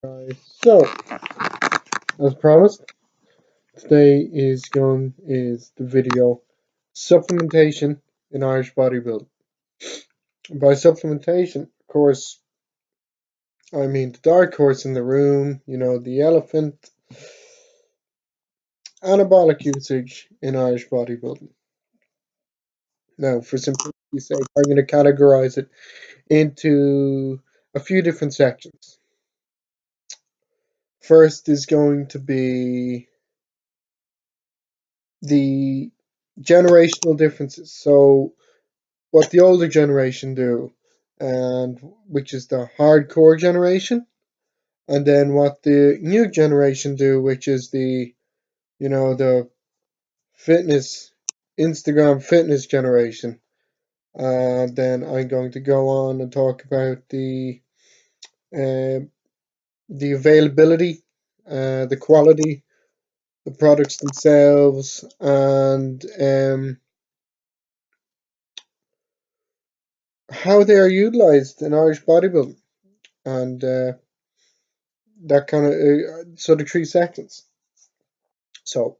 Guys, so as promised, today is the video supplementation in Irish bodybuilding. By supplementation, of course, I mean the dark horse in the room. The elephant. Anabolic usage in Irish bodybuilding. Now, for simplicity's sake, I'm going to categorize it into a few different sections. First is going to be the generational differences. So what the older generation do, and which is the hardcore generation, and then what the new generation do, which is the fitness Instagram fitness generation. And then I'm going to go on and talk about uh, the availability, the quality, the products themselves, and how they are utilized in Irish bodybuilding, and that kind of sort of 3 seconds. So,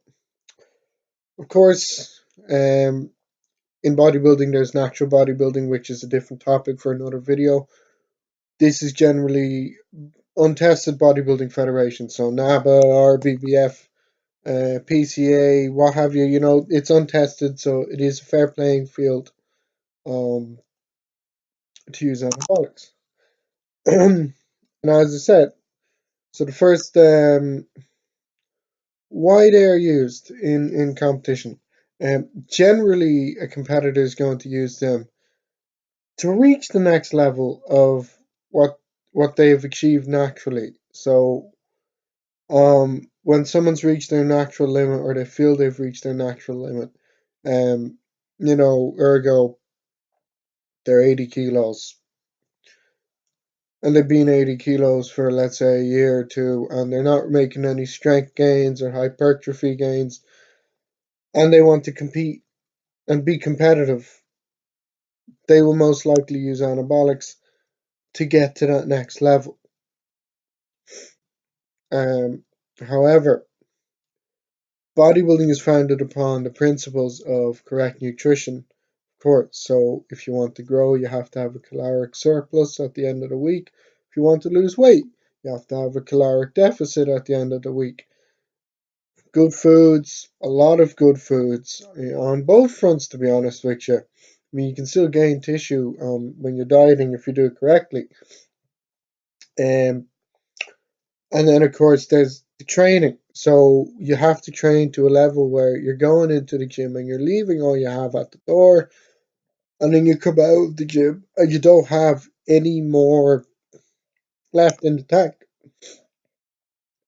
of course, in bodybuilding, there's natural bodybuilding, which is a different topic for another video. This is generally untested bodybuilding federation, so NABA, RBBF, PCA, what have you. It's untested, so it is a fair playing field um, to use anabolics. And as I said, so the first, why they are used in competition. Generally, a competitor is going to use them to reach the next level of what they've achieved naturally. So, when someone's reached their natural limit, or they feel they've reached their natural limit, um, ergo, they're 80 kilos, and they've been 80 kilos for, let's say, a year or two, and they're not making any strength gains or hypertrophy gains, and they want to compete and be competitive. They will most likely use anabolics to get to that next level. However, bodybuilding is founded upon the principles of correct nutrition, of course. So if you want to grow, you have to have a caloric surplus at the end of the week. If you want to lose weight, you have to have a caloric deficit at the end of the week. Good foods, a lot of good foods on both fronts, to be honest with you. I mean, you can still gain tissue when you're dieting if you do it correctly. Um, and then, of course, there's the training. So you have to train to a level where you're going into the gym and you're leaving all you have at the door, and then you come out of the gym and you don't have any more left in the tank.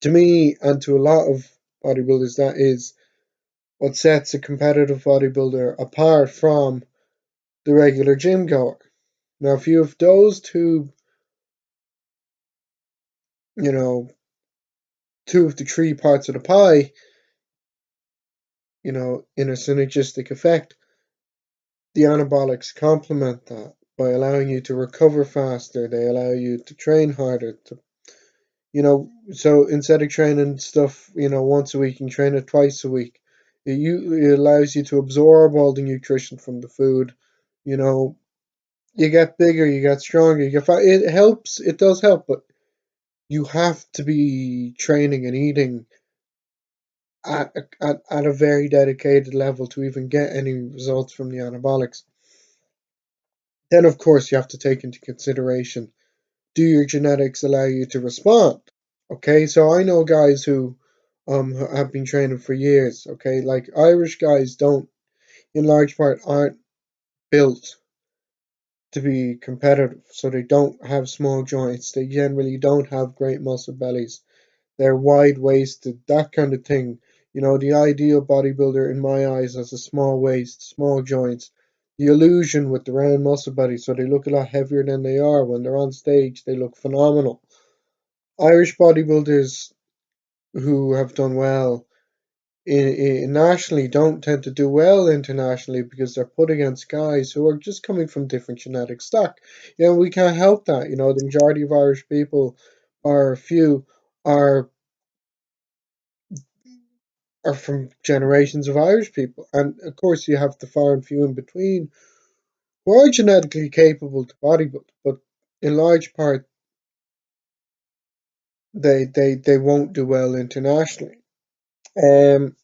To me, and to a lot of bodybuilders, that is what sets a competitive bodybuilder apart from the regular gym goer. Now, if you have those you know, two of the 3 parts of the pie, in a synergistic effect, the anabolics complement that by allowing you to recover faster. They allow you to train harder. So instead of training stuff, once a week, you can train it twice a week. It allows you to absorb all the nutrition from the food. You know, you get bigger, you get stronger, you get fat. It helps. It does help, but you have to be training and eating at a very dedicated level to even get any results from the anabolics. Then, of course, you have to take into consideration, do your genetics allow you to respond? Okay, so I know guys who have been training for years. Okay, like Irish guys don't, in large part, aren't built to be competitive, so they don't have small joints. They generally don't have great muscle bellies. They're wide waisted, that kind of thing. The ideal bodybuilder in my eyes has a small waist, small joints, the illusion with the round muscle belly, so they look a lot heavier than they are. When they're on stage, they look phenomenal. Irish bodybuilders who have done well nationally don't tend to do well internationally because they're put against guys who are just coming from different genetic stock. We can't help that. The majority of Irish people, are a few are are from generations of Irish people, and of course you have the far and few in between who are genetically capable to bodybuild, but in large part they won't do well internationally. Um,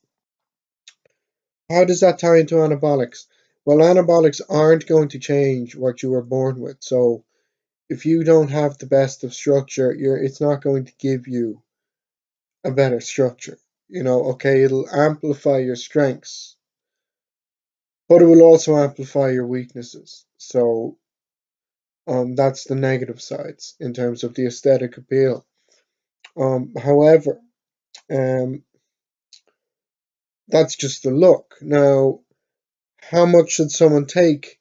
how does that tie into anabolics? Well, anabolics aren't going to change what you were born with. So if you don't have the best of structure, it's not going to give you a better structure. Okay, it'll amplify your strengths, but it will also amplify your weaknesses. So that's the negative sides in terms of the aesthetic appeal. However, um, that's just the look. Now, how much should someone take?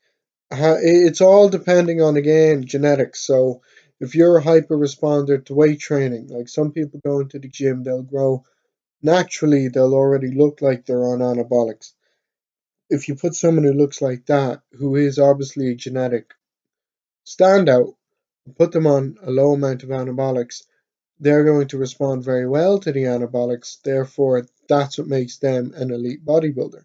It's all depending on, again, genetics. So if you're a hyper responder to weight training, like some people go into the gym, they'll grow naturally, they'll already look like they're on anabolics. If you put someone who looks like that, who is obviously a genetic standout, put them on a low amount of anabolics, they're going to respond very well to the anabolics. Therefore, that's what makes them an elite bodybuilder,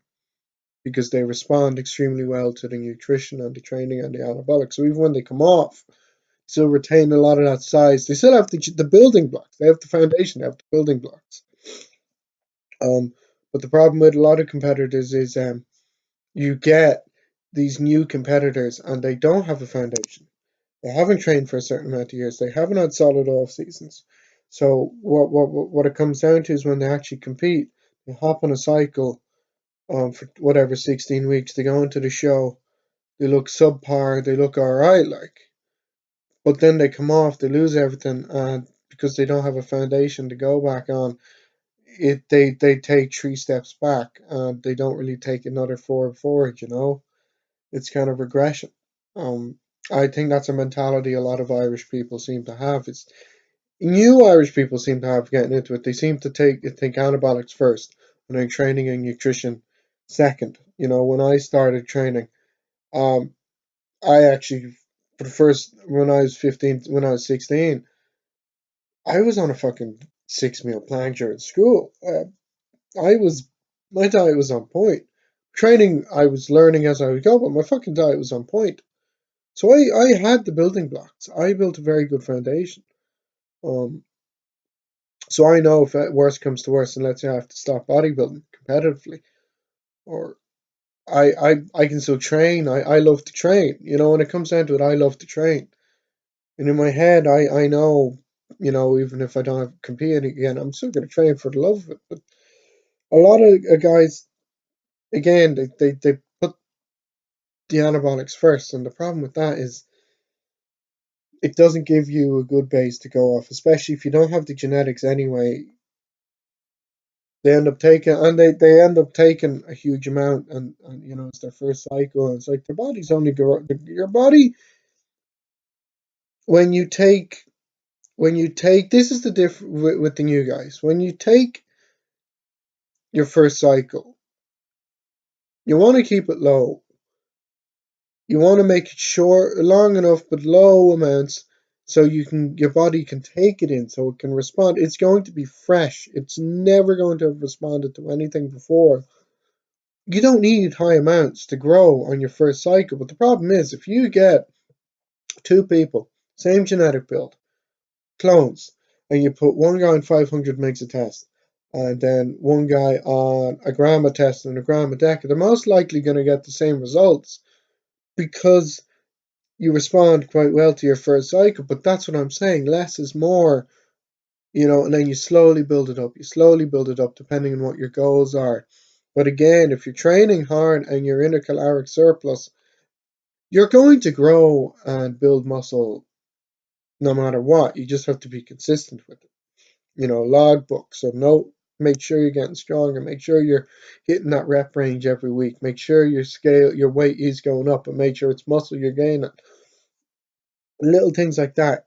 because they respond extremely well to the nutrition and the training and the anabolics. So even when they come off, still retain a lot of that size. They still have the building blocks. They have the foundation. They have the building blocks. But the problem with a lot of competitors is you get these new competitors and they don't have a foundation. They haven't trained for a certain amount of years. They haven't had solid off seasons. So what it comes down to is when they actually compete, they hop on a cycle for whatever 16 weeks. They go into the show, they look subpar, they look all right, like, but then they come off, they lose everything, and because they don't have a foundation to go back on, they take 3 steps back, and they don't really take another four forward. It's kind of regression. Um, I think that's a mentality a lot of Irish people seem to have. It's new Irish people seem to have getting into it. They seem to think anabolics first, and then training and nutrition second. When I started training, um, I actually, for the first, when I was 15, when I was 16, I was on a fucking 6 meal plan during school. I was, my diet was on point. Training, I was learning as I would go, but my fucking diet was on point. So I had the building blocks. I built a very good foundation. Um, so I know if worse comes to worse, and let's say I have to stop bodybuilding competitively, or I can still train. I love to train. When it comes down to it, I love to train. And in my head, I know, even if I don't have competing again, I'm still going to train for the love of it. But a lot of guys, again, they put the anabolics first. And the problem with that is it doesn't give you a good base to go off, especially if you don't have the genetics anyway. They end up taking a huge amount, and it's their first cycle. And it's like their body's only your body when you take this is the difference with the new guys. When you take your first cycle, you want to keep it low. You want to make it short, long enough, but low amounts, so your body can take it in, so it can respond. It's going to be fresh. It's never going to have responded to anything before. You don't need high amounts to grow on your first cycle, but the problem is if you get two people, same genetic build, clones, and you put one guy on 500 megs a test, and then one guy on a gram a test and a gram a deca, they're most likely going to get the same results because you respond quite well to your first cycle. But that's what I'm saying. Less is more, and then you slowly build it up. You slowly build it up depending on what your goals are. But again, if you're training hard and you're in a caloric surplus, you're going to grow and build muscle no matter what. You just have to be consistent with it. Logbook. So make sure you're getting stronger. Make sure you're hitting that rep range every week. Make sure your weight is going up, and make sure it's muscle you're gaining. Little things like that.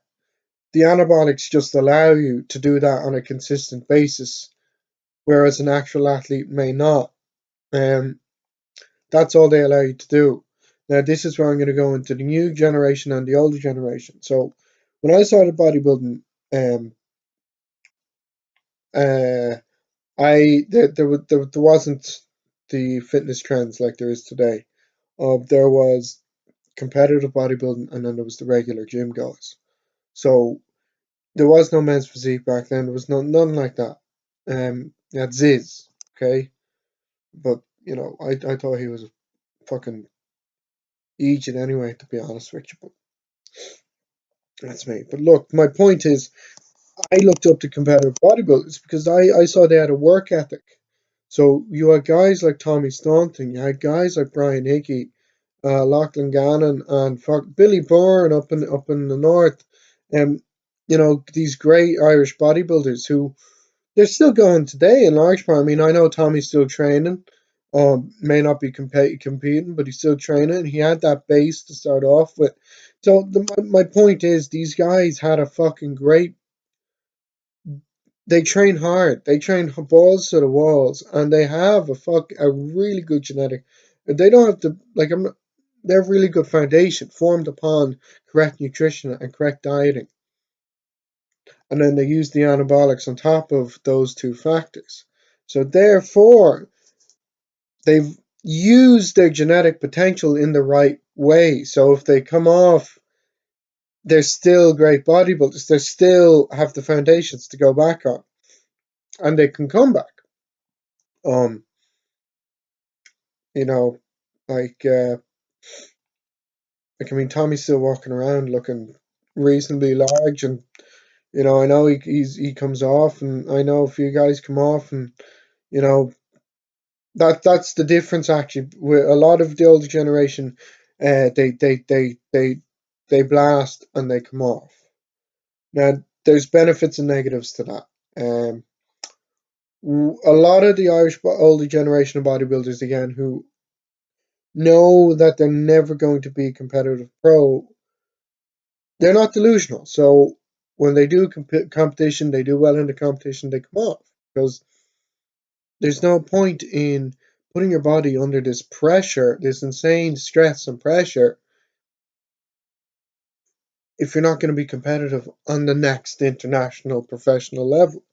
The anabolics just allow you to do that on a consistent basis, whereas an actual athlete may not. Um, that's all they allow you to do. Now, this is where I'm going to go into the new generation and the older generation. So, when I started bodybuilding, Uh, there wasn't the fitness trends like there is today. There was competitive bodybuilding, and then there was the regular gym goers. So there was no men's physique back then. There was none like that. You had Ziz, okay, but I thought he was a fucking Egypt anyway, to be honest with you. But that's me. But look, my point is, I looked up to competitive bodybuilders because I saw they had a work ethic. So you had guys like Tommy Staunton, you had guys like Brian Hickey, Lachlan Gannon, and Billy Byrne up in the north. These great Irish bodybuilders who they're still going today in large part. I mean, I know Tommy's still training. May not be competing, but he's still training. He had that base to start off with. So my point is, these guys had a fucking great. They train hard. They train balls to the walls, and they have a really good genetic. They don't have to like. They have really good foundation formed upon correct nutrition and correct dieting, and then they use the anabolics on top of those two factors. So therefore, they've used their genetic potential in the right way. So if they come off, they're still great bodybuilders. They still have the foundations to go back on, and they can come back. Um, you know, like I mean, Tommy's still walking around looking reasonably large, and I know he comes off, and I know a few guys come off, and you know that's the difference actually. With a lot of the older generation, they blast and they come off. Now, there's benefits and negatives to that. A lot of the Irish older generation of bodybuilders, again, who know that they're never going to be a competitive pro, they're not delusional. So when they do competition, they do well in the competition, they come off because there's no point in putting your body under this pressure, this insane stress and pressure, if you're not going to be competitive on the next international professional level.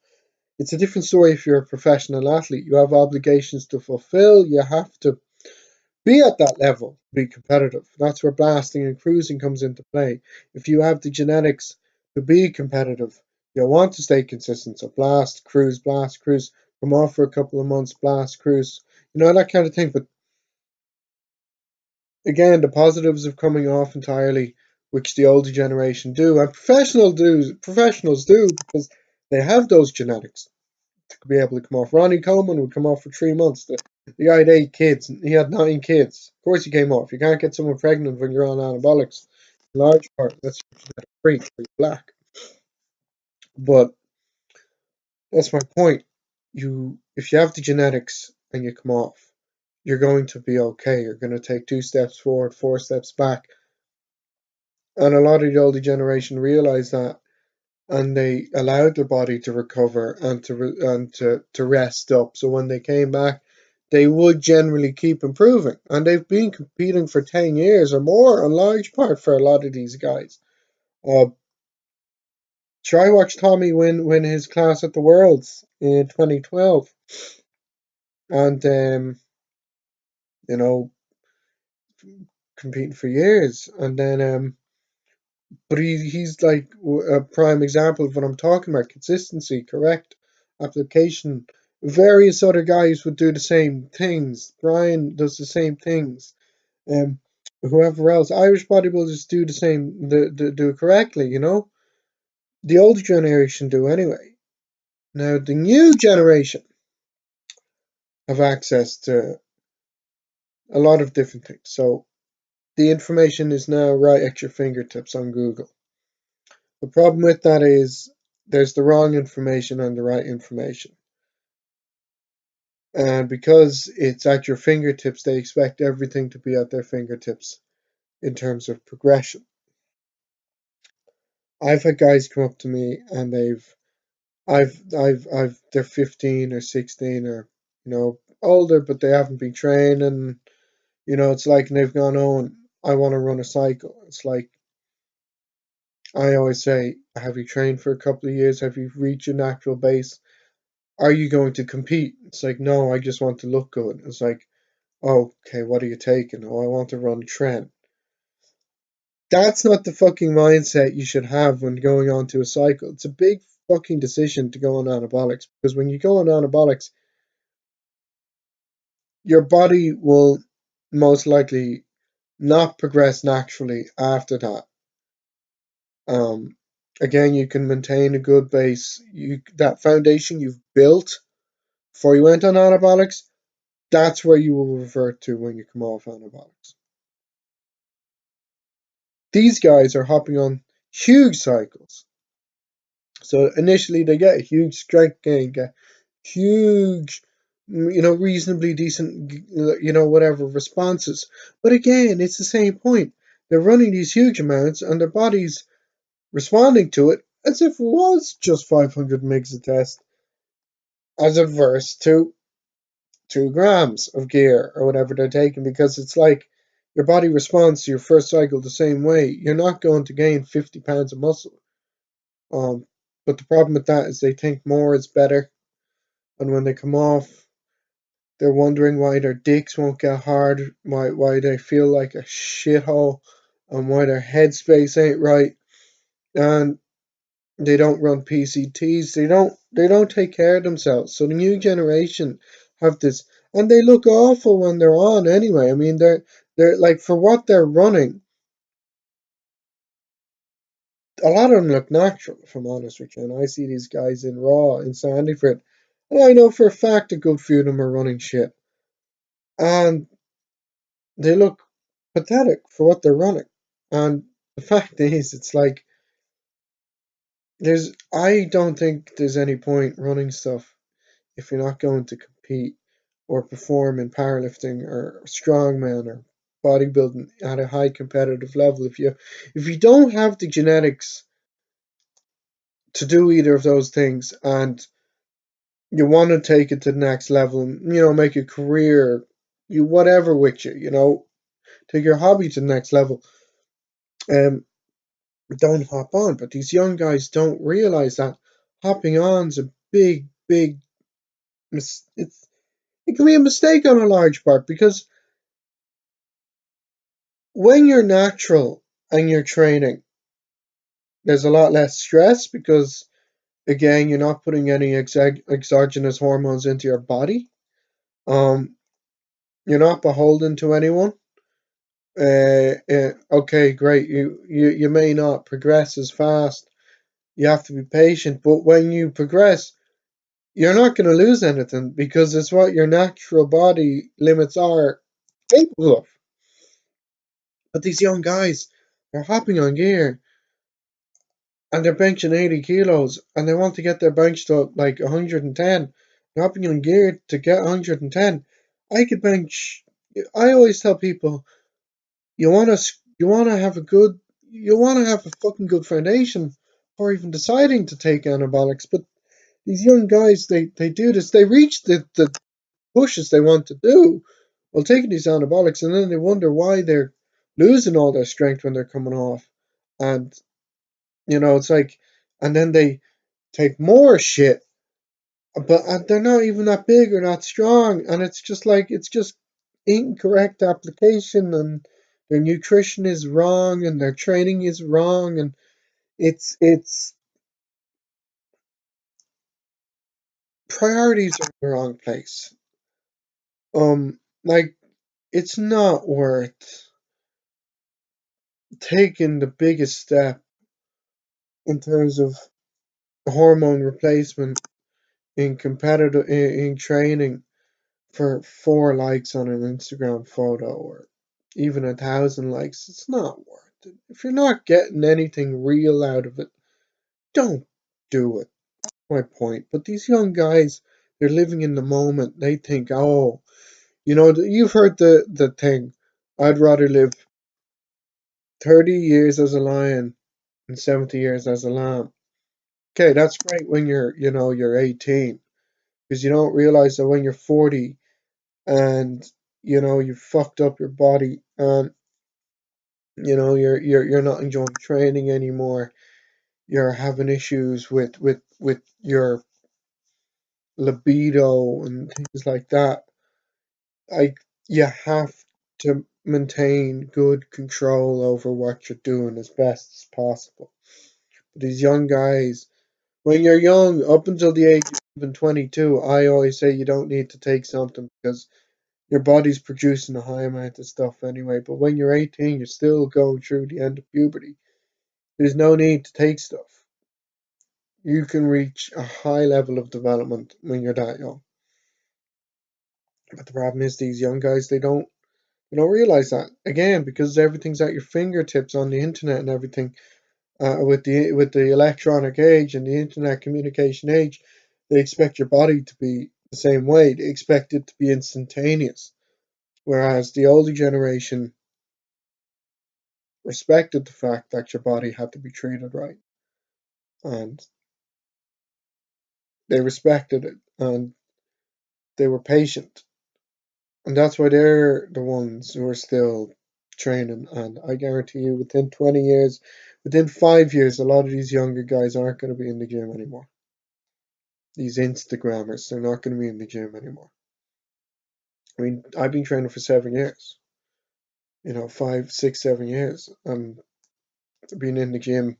It's a different story if you're a professional athlete. You have obligations to fulfill. You have to be at that level, be competitive. That's where blasting and cruising comes into play. If you have the genetics to be competitive, you want to stay consistent. So blast, cruise, come off for a couple of months, blast, cruise, that kind of thing. But again, the positives of coming off entirely, which the older generation do, and professionals do, because they have those genetics to be able to come off. Ronnie Coleman would come off for 3 months. The guy had 8 kids. He had 9 kids. Of course, he came off. You can't get someone pregnant when you're on anabolics. In large part, that's a genetic freak. You're black. But that's my point. If you have the genetics and you come off, you're going to be okay. You're going to take 2 steps forward, 4 steps back. And a lot of the older generation realized that, and they allowed their body to recover and to rest up. So when they came back, they would generally keep improving, and they've been competing for 10 years or more, in large part for a lot of these guys. Uh, Try watch Tommy win his class at the Worlds in 2012, and you know competing for years, and then but he's like a prime example of what I'm talking about: consistency, correct application. Various other guys would do the same things. Brian does the same things. Um, Whoever else, Irish bodybuilders do the same, do it correctly. The older generation do anyway. Now the new generation have access to a lot of different things. So the information is now right at your fingertips on Google. The problem with that is there's the wrong information and the right information. And because it's at your fingertips, they expect everything to be at their fingertips in terms of progression. I've had guys come up to me and they're 15 or 16 or, older, but they haven't been training. It's like they've gone, oh, I want to run a cycle. It's like, I always say, have you trained for a couple of years? Have you reached your natural base? are you going to compete? It's like, no, I just want to look good. It's like, oh, okay, what are you taking? Oh, I want to run trend. That's not the fucking mindset you should have when going on to a cycle. It's a big fucking decision to go on anabolics, because when you go on anabolics, your body will most likely not progress naturally after that. Um, Again, you can maintain a good base. That foundation you've built before you went on anabolics, that's where you will revert to when you come off antibiotics. These guys are hopping on huge cycles. So initially they get a huge strength gain, get huge, reasonably decent, whatever responses. But again, it's the same point. They're running these huge amounts and their body's responding to it as if it was just 500 mgs a test, as adverse to 2 grams of gear or whatever they're taking, because it's like your body responds to your first cycle the same way. You're not going to gain 50 pounds of muscle. Um, but the problem with that is they think more is better, and when they come off, they're wondering why their dicks won't get hard, why they feel like a shithole, and why their headspace ain't right, and they don't run PCTs. They don't take care of themselves. So the new generation have this, and they look awful when they're on anyway. I mean, they're like, for what they're running, a lot of them look natural, if I'm honest with you. And I see these guys in Raw in Sandyford, and I know for a fact a good few of them are running shit, and they look pathetic for what they're running. And the fact is, it's like, I don't think there's any point running stuff if you're not going to compete or perform in powerlifting or strongman or bodybuilding at a high competitive level. If you don't have the genetics to do either of those things, and you want to take it to the next level and make a career, you whatever with take your hobby to the next level, um don't hop on. But these young guys don't realize that hopping on's a big it can be a mistake on a large part, because when you're natural and you're training, there's a lot less stress, because again, you're not putting any exogenous hormones into your body. Um, you're not beholden to anyone. Okay, great. You may not progress as fast. You have to be patient, but when you progress, you're not going to lose anything, because it's what your natural body limits are capable of. But these young guys, they're hopping on gear and they're benching 80 kilos and they want to get their bench to like 110. They're hopping on gear to get 110. I could bench. I always tell people, you want to you want to have a good you want to have a fucking good foundation for even deciding to take anabolics. But these young guys, they do this. They reach the pushes they want to do while taking these anabolics, and then they wonder why they're losing all their strength when they're coming off. And it's like, and then they take more shit, but they're not even that big or that strong, and it's just like, it's just incorrect application, and their nutrition is wrong, and their training is wrong, and it's priorities are in the wrong place. Like, it's not worth taking the biggest step in terms of hormone replacement in competitive in training for 4 likes on an Instagram photo, or even 1,000 likes. It's not worth it. If you're not getting anything real out of it, don't do it. My point. But these young guys, they're living in the moment. They think, oh, you've heard the thing. I'd rather live 30 years as a lion and 70 years as a lamb. Okay, that's great when you're 18, because you don't realize that when you're 40 and you fucked up your body, and you're not enjoying training anymore. You're having issues with your libido and things like that. Like, you have to maintain good control over what you're doing as best as possible. But these young guys, when you're young, up until the age of even 22, I always say you don't need to take something because your body's producing a high amount of stuff anyway. But when you're 18, you're still going through the end of puberty. There's no need to take stuff. You can reach a high level of development when you're that young. But the problem is these young guys, they don't realize that again because everything's at your fingertips on the internet and everything. With the electronic age and the internet communication age, they expect your body to be the same way. They expect it to be instantaneous. Whereas the older generation respected the fact that your body had to be treated right, and they respected it, and they were patient, and that's why they're the ones who are still training. And I guarantee you, within 20 years, within 5 years, a lot of these younger guys aren't going to be in the gym anymore. These Instagrammers, they're not going to be in the gym anymore. I mean, I've been training for 7 years, 5, 6, 7 years. And been in the gym,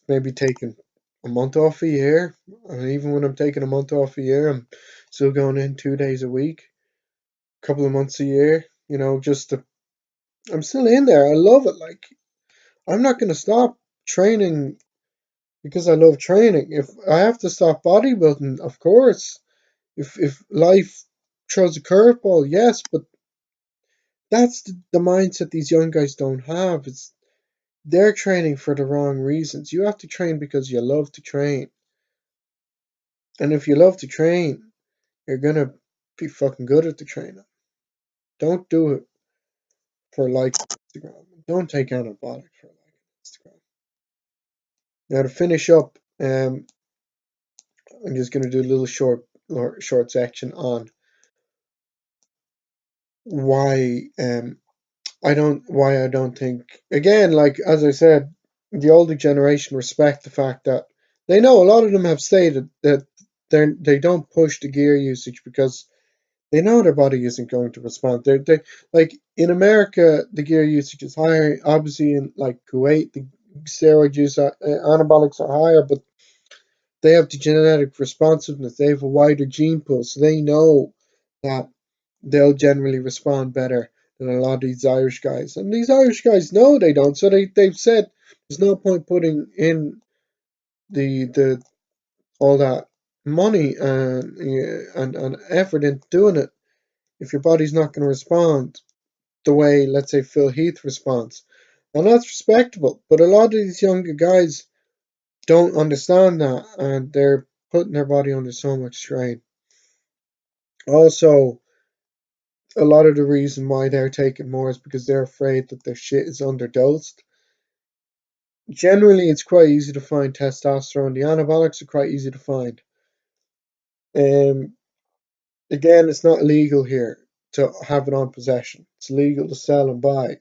maybe taking a month off a year. And even when I'm taking a month off a year, I'm still going in 2 days a week, a couple of months a year, I'm still in there. I love it. Like, I'm not going to stop training because I love training. If I have to stop bodybuilding, of course. If life throws a curveball, yes, but that's the mindset these young guys don't have. They're training for the wrong reasons. You have to train because you love to train. And if you love to train, you're gonna be fucking good at the training. Don't do it for likes on Instagram. Don't take anabolic for a like on Instagram. Now to finish up, I'm just gonna do a little short section on why I don't think, again, like as I said, the older generation respect the fact that they know a lot of them have stated that they don't push the gear usage because they know their body isn't going to respond. They like in America the gear usage is higher. Obviously in like Kuwait the steroid use anabolics are higher, but they have the genetic responsiveness. They have a wider gene pool, so they know that they'll generally respond better than a lot of these Irish guys. And these Irish guys know they don't, so they've said there's no point putting in the all that money and effort into doing it if your body's not going to respond the way, let's say, Phil Heath responds. And that's respectable. But a lot of these younger guys don't understand that, and they're putting their body under so much strain. Also, a lot of the reason why they're taking more is because they're afraid that their shit is underdosed. Generally, it's quite easy to find testosterone. The anabolics are quite easy to find. Um, Again, it's not illegal here to have it on possession. It's legal to sell and buy.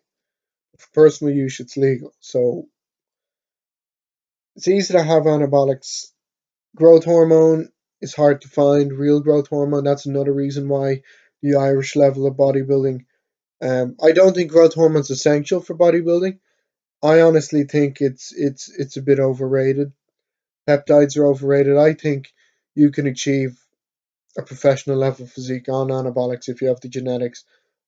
For personal use, it's legal. So it's easy to have anabolics. Growth hormone is hard to find. Real growth hormone. That's another reason why the Irish level of bodybuilding. I don't think growth hormone is essential for bodybuilding. I honestly think it's a bit overrated. Peptides are overrated. I think you can achieve a professional level physique on anabolics if you have the genetics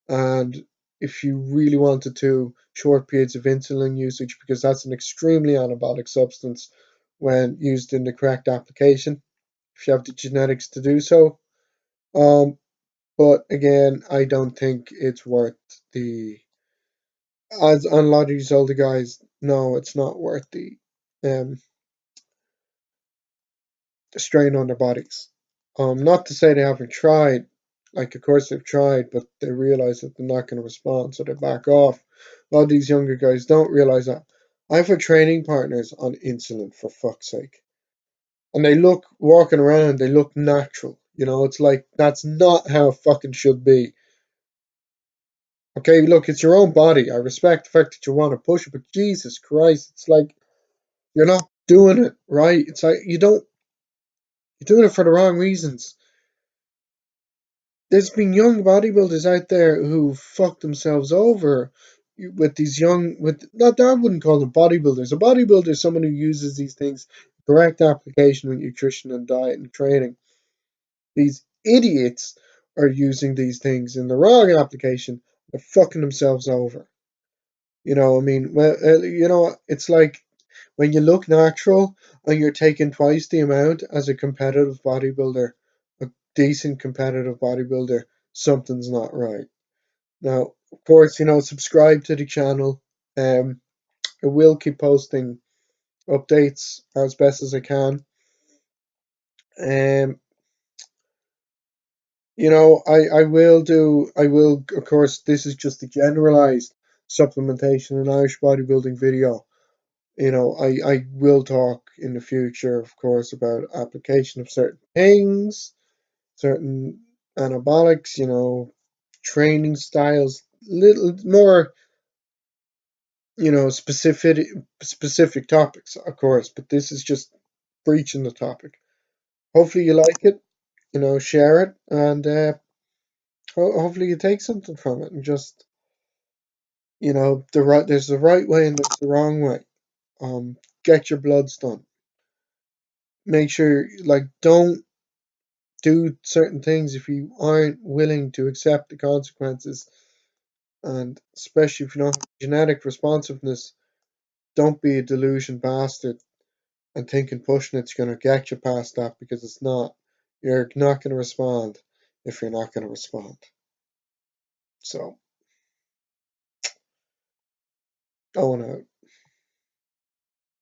and if you really wanted to, short periods of insulin usage because that's an extremely anabolic substance when used in the correct application. If you have the genetics to do so. But again, I don't think it's worth the as on a lot of these older guys. No, it's not worth the um strain on their bodies. Not to say they haven't tried, like of course they've tried, but they realize that they're not going to respond, so they back off. A lot of these younger guys don't realize that. I've had training partners on insulin for fuck's sake, and they look walking around, they look natural. It's like that's not how it fucking should be. Okay, look, it's your own body. I respect the fact that you want to push it, but Jesus Christ, it's like you're not doing it right. It's like you're doing it for the wrong reasons. there's been young bodybuilders out there who fuck themselves over with these young with not I wouldn't call them bodybuilders. A bodybuilder is someone who uses these things, correct application with nutrition and diet and training. These idiots are using these things in the wrong application. They're fucking themselves over. I mean, well, it's like when you look natural and you're taking twice the amount as a competitive bodybuilder, a decent competitive bodybuilder, something's not right. Now, of course, subscribe to the channel. I will keep posting updates as best as I can. Um, of course, this is just a generalized supplementation and Irish bodybuilding video. I will talk in the future, of course, about application of certain things, certain anabolics, training styles, little more, specific topics, of course, but this is just breaching the topic. Hopefully you like it, share it, and hopefully you take something from it and just, there's the right way and there's the wrong way. Get your bloods done. Make sure, like, don't do certain things if you aren't willing to accept the consequences, and especially if you don't have genetic responsiveness, don't be a delusion bastard and thinking pushing it's going to get you past that, because it's not. You're not going to respond if you're not going to respond. So, going out.